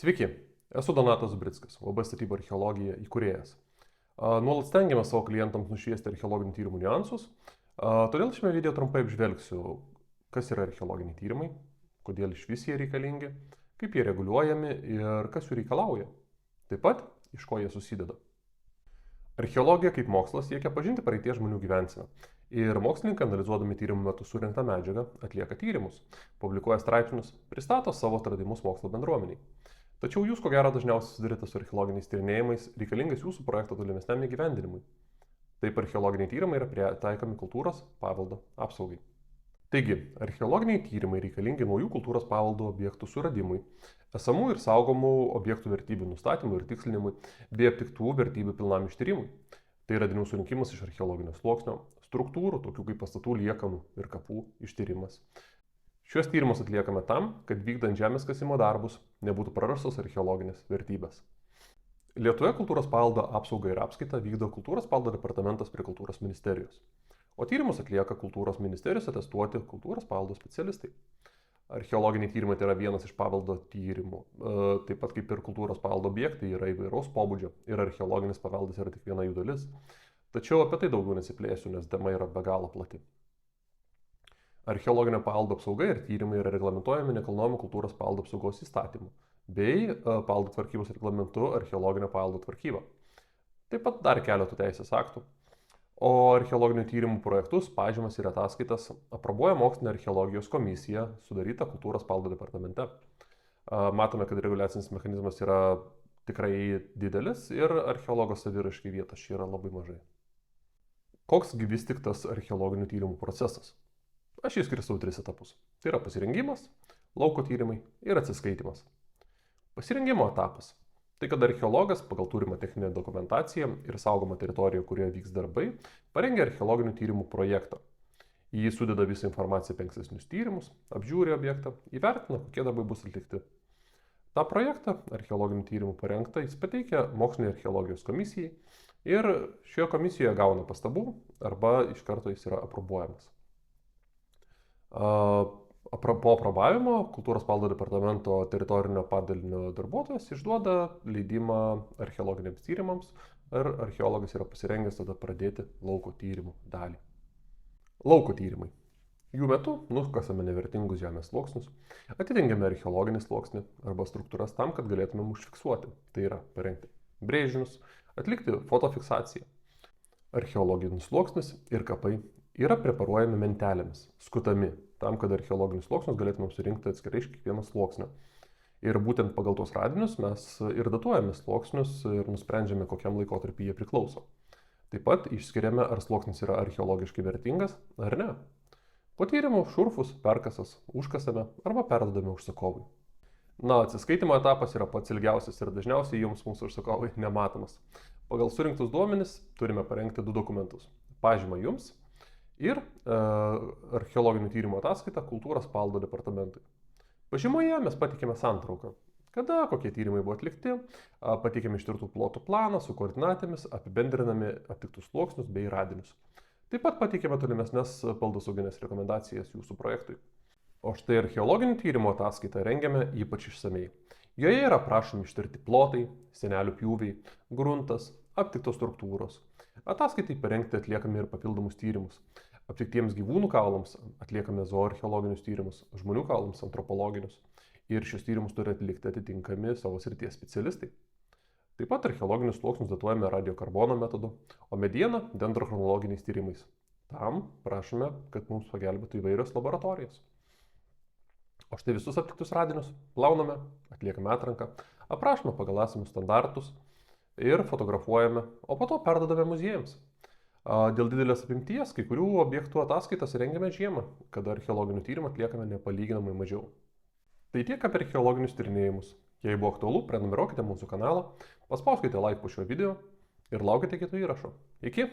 Sveiki, esu Donatas Zubrickas, UAB Statybų archeologija įkūrėjas. Nuolat stengiamės savo klientams nušviesti archeologinių tyrimų niuansus, todėl šiame video trumpai apžvelgsiu, kas yra archeologiniai tyrimai, kodėl iš vis jie reikalingi, kaip jie reguliuojami ir kas jų reikalauja. Taip pat, iš ko jie susideda. Archeologija kaip mokslas siekia pažinti praeities žmonių gyvenseną. Ir mokslininkai, analizuodami tyrimų metu surinktą medžiagą, atlieka tyrimus, publikuoja straipsnius, pristato savo atradimus mokslo bendruomeniai. Tačiau jūs, ko gero, dažniausiai susidurite su archeologiniais tyrinėjimais, reikalingais jūsų projekto tolimesniam įgyvendinimui. Taip archeologiniai tyrimai yra pritaikomi kultūros paveldo apsaugai. Taigi, archeologiniai tyrimai reikalingi naujų kultūros paveldo objektų suradimui, esamų ir saugomų objektų vertybių nustatymui ir tikslinimui, bei aptiktų vertybių pilnam ištyrimui. Tai radinių surinkimas iš archeologinio sluoksnio, struktūrų, tokių kaip pastatų liekanų ir kapų ištyrimas. Šiuos tyrimus atliekame tam, kad vykdant žemės kasimo darbus nebūtų prarastos archeologinės vertybės. Lietuvoje kultūros paveldo apsaugą ir apskaitą vykdo Kultūros paveldo departamentas prie Kultūros ministerijos, o tyrimus atlieka Kultūros ministerijos atestuoti kultūros paveldo specialistai. Archeologiniai tyrimai tai yra vienas iš paveldo tyrimų, taip pat kaip ir kultūros paveldo objektai yra įvairaus pobūdžio ir archeologinis paveldas yra tik viena jų dalis. Tačiau apie tai daugiau nesiplėsiu, nes tema yra be galo plati. Archeologinio paveldo apsauga ir tyrimai yra reglamentuojami nekilnojamo kultūros paveldo apsaugos įstatymu bei paveldo tvarkybos reglamentu archeologinio paveldo tvarkyba. Taip pat dar keletų teisės aktų. O archeologinių tyrimų projektus, pažymas ir ataskaitas aprobuoja mokslinė archeologijos komisija, sudaryta Kultūros paveldo departamente. Matome, kad reguliacinis mechanizmas yra tikrai didelis ir archeologo saviraiškai vietos čia yra labai mažai. Koks vis tik tas archeologinių tyrimų procesas? Aš jį skirstau 3 etapus. Tai yra pasirengimas, lauko tyrimai ir atsiskaitimas. Pasirengimo etapas. Tai kad archeologas pagal turimą techninę dokumentaciją ir saugomą teritoriją, kurioje vyks darbai, parengia archeologinių tyrimų projektą. Į jį sudeda visą informaciją apie ankstesnius tyrimus, apžiūri objektą, įvertina, kokie darbai bus atlikti. Ta projektą archeologinių tyrimų parengtą jis pateikia mokslinei archeologijos komisijai ir šioje komisijoje gauna pastabų arba iš karto jis yra aprobuojamas. Po aprobavimo Kultūros paveldo departamento teritorinio padalinio darbuotojas išduoda leidimą archeologiniams tyrimams ir archeologas yra pasirengęs tada pradėti lauko tyrimų dalį. Lauko tyrimai. Jų metu nukasame nevertingus žemės sluoksnius, atidengiame archeologinį sluoksnį arba struktūras tam, kad galėtumėm užfiksuoti. Tai yra parengti brėžinius, atlikti fotofiksaciją. Archeologinis sluoksnis ir kapai yra preparuojami mentelėmis, skutami, tam, kad archeologinius sluoksnius galėtumėm surinkti atskirai iš kiekvieno sluoksnio. Ir būtent pagal tos radinius mes ir datuojame sluoksnius ir nusprendžiame, kokiam laikotarpiu jie priklauso. Taip pat išskiriame, ar sluoksnis yra archeologiškai vertingas ar ne. Po tyrimų šurfus, perkasas, užkasame arba perdodame užsakovui. Atsiskaitimo etapas yra pats ilgiausias ir dažniausiai jums mūsų užsakovai nematomas. Pagal surinktus duomenis turime parengti 2 dokumentus. Pažymą jums ir archeologinių tyrimų ataskaitą Kultūros paveldo departamentui. Pažymoje mes pateikėme santrauką, kada kokie tyrimai buvo atlikti, pateikėme ištirtų plotų planą su koordinatėmis, apibendrinami aptiktus sluoksnius bei radinius. Taip pat pateikėme tolimesnes paveldosauginės rekomendacijas jūsų projektui. O štai archeologinių tyrimų ataskaitą rengiame ypač išsamei. Joje yra prašomi ištirti plotai, sienelių pjūviai, gruntas, aptiktos struktūros. Ataskaitai parengti atliekame ir papildomus tyrimus. Aptiktiems gyvūnų kaulams atliekame zooarcheologinius tyrimus, žmonių kaulams antropologinius. Ir šios tyrimus turi atlikti atitinkami savo srities specialistai. Taip pat archeologinius sluoksnius datuojame radiokarbono metodu, o medieną dendrochronologiniais tyrimais. Tam prašome, kad mums pagelbėtų įvairios laboratorijos. O štai visus aptiktus radinius plauname, atliekame atranką, aprašome pagal esamus standartus ir fotografuojame, o po to perdodame muziejams. Dėl didelės apimties kai kurių objektų ataskaitas rengiame žiemą, kada archeologinių tyrimų atliekame nepalyginamai mažiau. Tai tiek apie archeologinius tyrinėjimus. Jei buvo aktualu, prenumeruokite mūsų kanalą, paspauskite like po šio video ir laukite kitų įrašų. Iki!